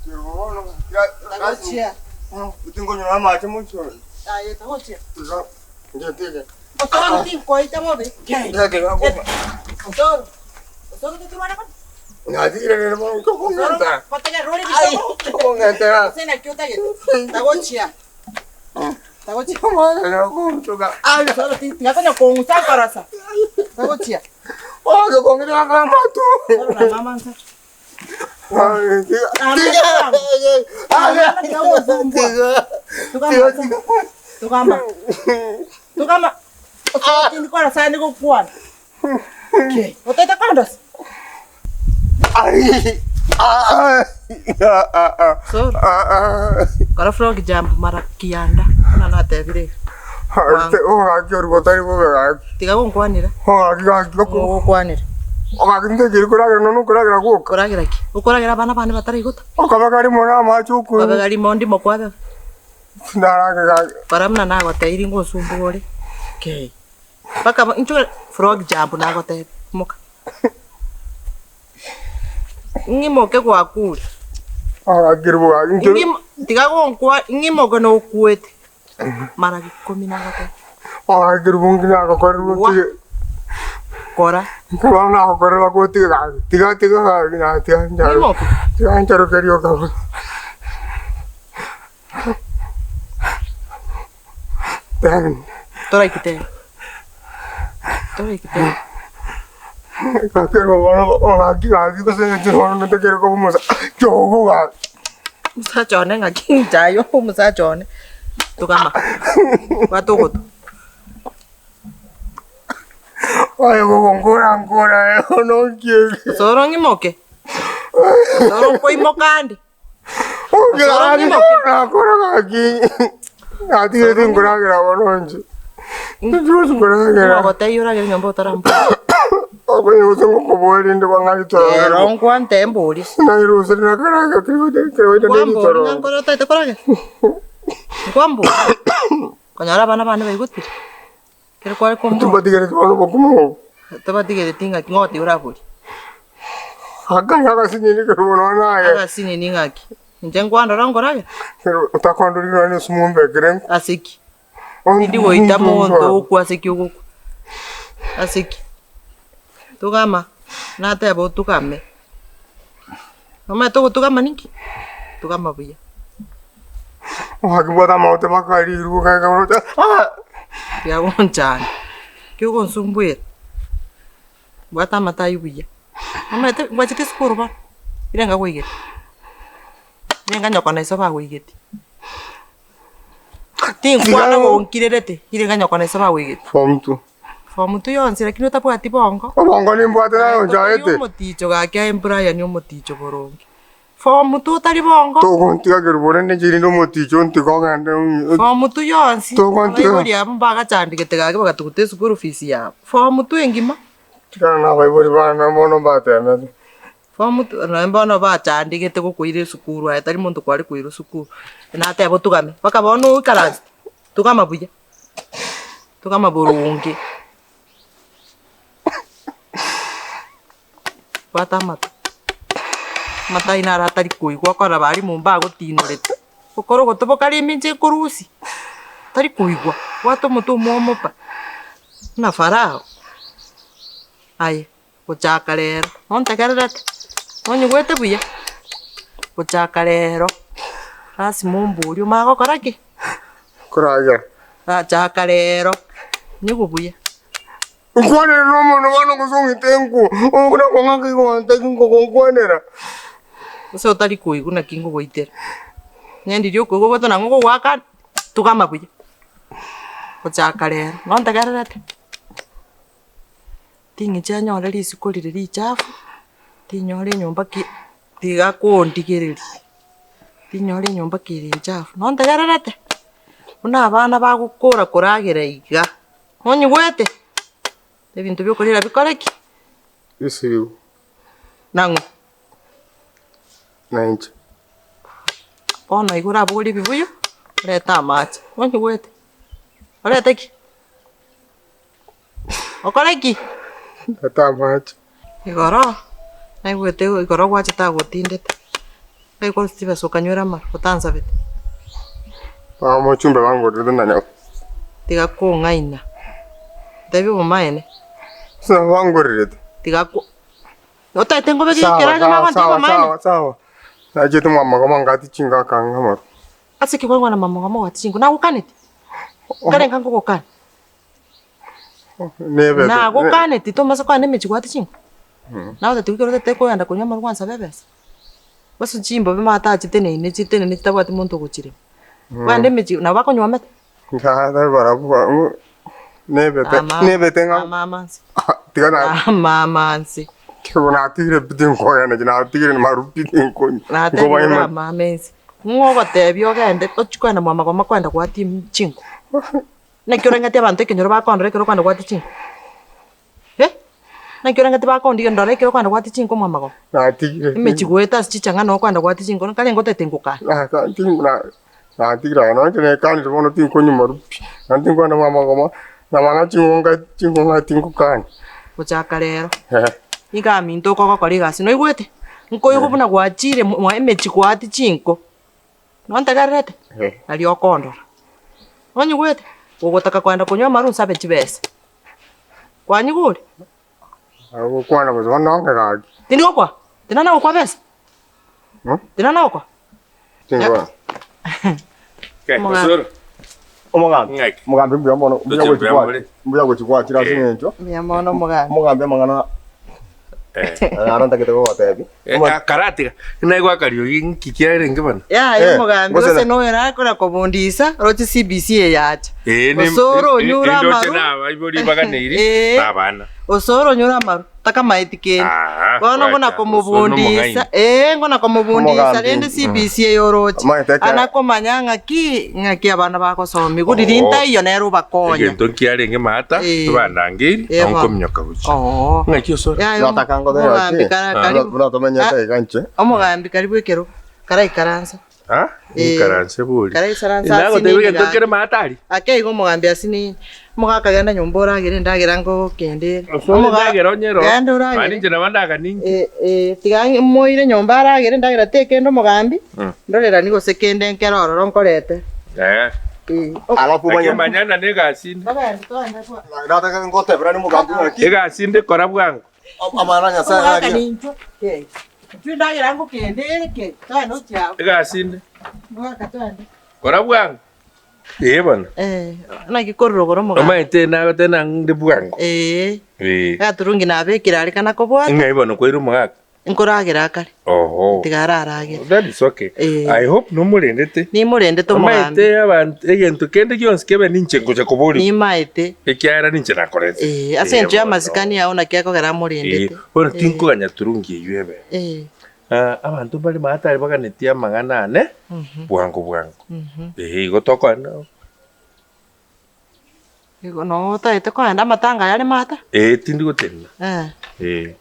Tagochia. Utingo nyuma macho mucho. Aye, tagochia. Ndio. Osoro tinko ita mobe. Osoro. Osoro tu mana kan? Ngadi ile mo ko ngata. Patega roli bisa. Ko ngata. Sena kyuta gitu. Tagochia. Tagochia. Mana ko tuga. Osoro tinga ko ngusa karasa. Tagochia. Oh, ko ngata mama tu. Osoro mama nsa. Tukama. Ini kau rasa ni kau kuat. Okay. Otak tak kandas. So, kalau frog jam marak kianda, mana ada bire. Oh, aku orang kota ni bukan. Tiga orang kuat ni lah. Oh, kuat ni. Orang kita jadi kurang nonu kurang aku. Kurang lagi. Kurang lagi apa mana bateri ikut. Oh, kalau kali mana macam aku. Kalau kali mau di mau kuat. Nara kagak. Param nana aku teh iring kau sumbu kali. Okay. Pakai itu frog jam pun aku teh mok. Ini mau ke gua kuat. Ah, akhir bukan. Ini tiga orang kuat. Ini mau ke no kuat. Mana kau mina aku teh. Ah, akhir mungkin aku korang. Kora. Kalau nak aku korang aku tiga cari kerja kau. Torai kita. Kakek orang lagi tu saya orang nanti kira kau masa jauh kan. Masa jauh ni lagi jauh masa jauh ni. Tu kama. Waktu kau tu. Ayo kau kurang orang kiri. Seorang ni mau ke? Seorang kau mau kandi. Oh, jangan kurang lagi. Nanti dia kurang orang je. Terus kurang kira. Kau tahu orang yang nyambo terampu. Aku yang usah kau boleh ni bangai tu. Orang kuan temporis. Nai rusuk nak kerana kau ni tu. Kuan kau tahu tak kerana? Kuan bu. Kau nyara mana ikut tu. Kira kuan kau. Tu bati kira tu orang aku mau. Tu bati kira tinggal ngoti orang pun. Agak sini ni kerana mana ya? Agak sini ni ngaki. Jangan kuan orang korang. Tak kuan dulu ni semua background. Asik. Ini woita mau untuk asik juga. Asik. Tu kama. Nate abo tu kame. Mama tu kama niki. Tu kama punya. Aku buat apa mau tebak kali iru kayak kamu tu. Dia wancan. Kau konsumbuir. Buat apa tahu punya. Mama itu buat cerita skor apa? Ini enggak kau ingat. Ini enggak nyokon esok aku ingat. Ting kuan aku kira dete. Ini enggak nyokon esok aku ingat. Form tu yang sila kini tak buat tipe angka. Angka ni buat apa? Jaya tu. Yang mesti coba kaya employer yang mesti coba orang. Form tu tadi angka. Tu kan tiga kerboran ni jadi no mesti jon tiga kan. Form tu yang si. Tu kan tiga. Kalau dia membaca cantik ketika kita baca tulis guru fisia. Form tu yang gimana? Karena apa ibu baca nama no baca na. Form tu nama no baca cantik ketika kau kuiru sukuru. Ayat tadi montu kuari kuiru sukuru. Nanti apa tu kami? Pakai bonu kalas. Tu kama punya. Tu kama burungki. Bata mata ina rata rikui kwa kwa bari mumba go tino leta kokoro go topo kali minje kurusi tari kuigwa wato mutu momo pa na farao ai go chakalero on takarata onye gwete buya go chakalero asi mumburi mago karaki kuraga chakalero nyugo buya. Kuanera no mono wano kusongi tengu. Kuna kwanga kiko tengu kuanera. So tari kui kuna kingo goiter. Nyandi dio ko goto na ngo waka tukama kuye. Ko chakale. Non tagarata. Tingi chanyo rali sikoli rali chafu. Tinyole nyomba ki tiga ko ndikereri. Tinyole nyomba ki chafu. Non tagarata. Una abana ba gukora koragera iga. Onye gwete. Ebintu byokorera bikoreki. Isiu. Nangu. Nanchi. Ona igura buri bibuyo. Leta amachi. Onye gwete. Leta ki. Okoreki. Leta amachi. Igoro. Ai gwete igoro gwachita gutindete. Ngai kwa Steve sokanywera mar utanza bete. Amo chumbe wangu rudana nyo. Tiga ko ngaina. Tabi umaene. Sa wangu rudana. Tiga ko. Ota tengo beki kera kama kwa tiba maene. Sawa. Na jetu mama kama ngati chinga kanga mar. Asiki kwa na mama kama wati chingo na ukaneti. Kale kango kokana. Nebe. Na ukaneti to masa kwa neme chigwati chingo. Na uta tikiro te ko yanda kunyama kwanza bebesa. Basu chimbo bimata chitene ne tabati muntu kuchire. Wande mechi na bako nyoma. Nga da barabu. Nebe tenga. Mama. Tiga na. Mama. Kiko na tigre bidin ko ya na tigre maru bidin ko. Na te mama menzi. Ngoba tebyo gende ochikwana mama kwa makwenda kwa team chingo. Na kyora ngati abantu kenyoro bakondore kero kwanda kwa chingo. Na kyora ngati bakondi ndore kero kwanda kwa chingo mama ko. Na tigre. Mechi gweta chichanga no kwanda kwa chingo kale ngote tenguka. Na ka tingu na tigre na tene kan ro no tingo nyuma rupi. Na tingo na mama ko na mama chingo nga tingo kan. Kuchaka rero. Iga minto ko kali gasi no igwete. Nko yuko buna gwachire mwa emechi kwati chingo. No ntagarete. Ali okondora. Onyi gwete. Ugotaka kwenda kunywa maru sabe chibese. Kwanyi guri. Ago kwana ko zona ngaka. Tindigo kwa. Tinana kwa bese. Tinana kwa. Tingo. Okay, Osoro. Mugambe mbyamono mbyago chira sinencho. Mbyamono mugambe mangana. Aranda kitego watebi. Karate. Naigwa kario nkikiare ngibana. Ya, mugambe se no era kora kobundisa rochi CBC yacha. Osoro nyura maru. Na ibori baganeri babana. Osoro nyura maru taka maitikeni. Kono ngona komubundisa. Ngona komubundisa rende CBC yorochi. Anako manyanga ngaki abana bako somi gudirinta iyo nero bakonya. Gento kiare ngemata bandangiri onko mnyoka buchi. Ngaki Osoro. Nataka ngodo yachi. Buna tomenya ta ganche. Omugambi karibu ekero. Karai karanza. Karanze buri. Karai saranza. Nago tebige tokere matari. Ake igo mugambi asini. Muga kagenda nyombora gire ndagira ngo kende. Muga gero nyero. Mani jina bandaga ningi. Tiga moire nyombara gire ndagira tekendo mugambi. Ndorera nigo sekende nkero roro nkorete. Alafu manyana negasinde. Baba nditwanda kwa. Nataka ngote brani mugambi ngaki. Egasinde kora bwangu. Amaranya sana ari. Ndagira ngo kende ke. Tano cha. Egasinde. Muga katwanda. Kora bwangu. Bana. Na gikorro goro muga. Omaite na tena ndi bwangu. Gaturungi na bekira ari kana kobwa. Ngai bono koiru muga. Nkoragira kare. Tigara aragira. That is okay. I hope no murendete. Ni murende to mugambi. Omaite abantu egento kende gyonse kebe ninche ngoje kobori. Ni maite. Ekyara ninche nakorete. Asenje ya masikani yaona kyako gara murendete. Bono tinko ganya turungi yebe. Abantu bali matari baganetia magana ne bwangu igotoko no igo no taite kwanda matanga yale mata tindi gotena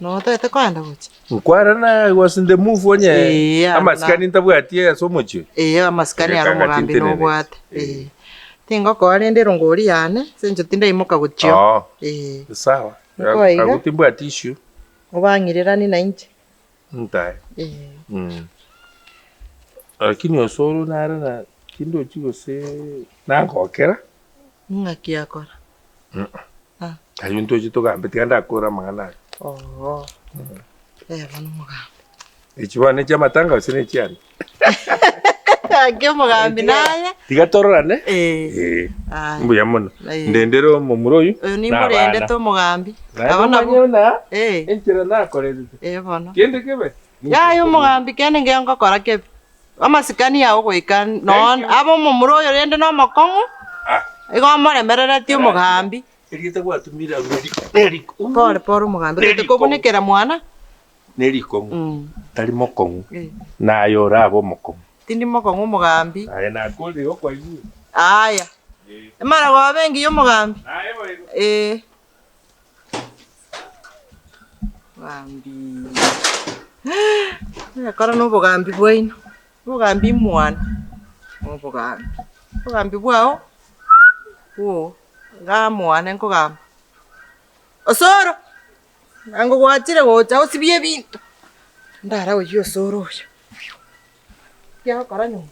no taite kwanda guchi nkwara na was in the move onye amasikani ntabwatie asomochi amasikani yaro mugambi no bwate tingo ko ari ndero ngori yane senjo tinda imoka guchio sawa agutimba tissue obangirira ni na inche ntai lakini Osoro nara na kindo chigo se nangokera ngaki akora ayunto chito gambe tikanda akora mangana bano mugambi ichibane cha matanga usine chiani ake mugambi naye tigatororane mbuya mono ndendero mu muroyu ni murende to mugambi abana nyona enchera nakoreze bano kende kebe yo mugambi kene ngengo kora kebe amasikani yawo goika non abo mu muroyo rende no makongo igo moremerera ti mugambi irite gwatumira neri pore mugambi te kobonekera mwana neri kongo tari mokongo nayo rabo mokongo tindi mokongo mugambi aya na kodi go kwa ibu aya mara wa bengi yo mugambi mugambi kora no bugambi bwaino bugambi mwana bugambi bwao ga mwana nkogamba Osoro nango gwatire gocha osibye bintu ndara uyo Osoro uyo Kia karanyo.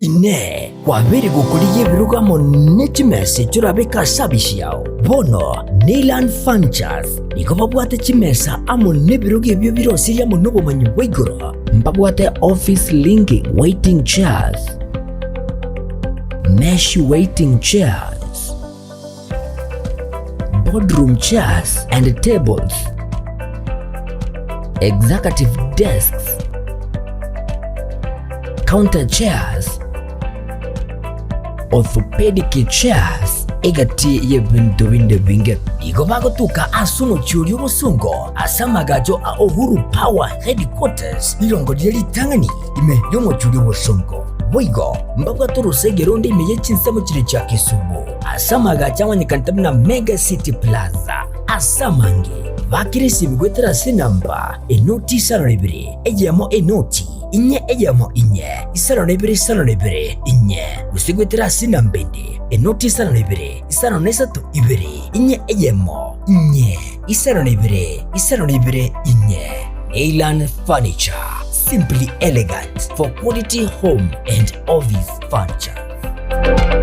Ine kwabiri gukuriye birugamo n'ikimese turabeka sabisi yao bono Neyland Furnitures niko babwate kimesa amo n'ebiruga ebyo birosirya mu n'obumanyi bw'igoro mbabwate office linking waiting chairs, mesh waiting chairs, boardroom chairs and tables, executive desks, counter chairs, orthopedic chairs egati y'ebintu binde binge igo bagotuka asuno cyuri obusungo asamagajo a Uhuru Power Headquarters irongo ry'itangani ime yo mu cyuri obusungo boigo mbabwa turusegero ndi ime y'kinsamo kire cya Kisumu asamaga cyangwa nikantamna Mega City Plaza asamange bakirisi bigwetera sinamba enoti sarabire ejyamo enoti inye ejyamo inye isaronebere inye gusigwetera sinambende enoti isaronesatu ibere inye ejyamo inye isaronebere inye. Neyland Furniture, simply elegant for quality home and office furniture.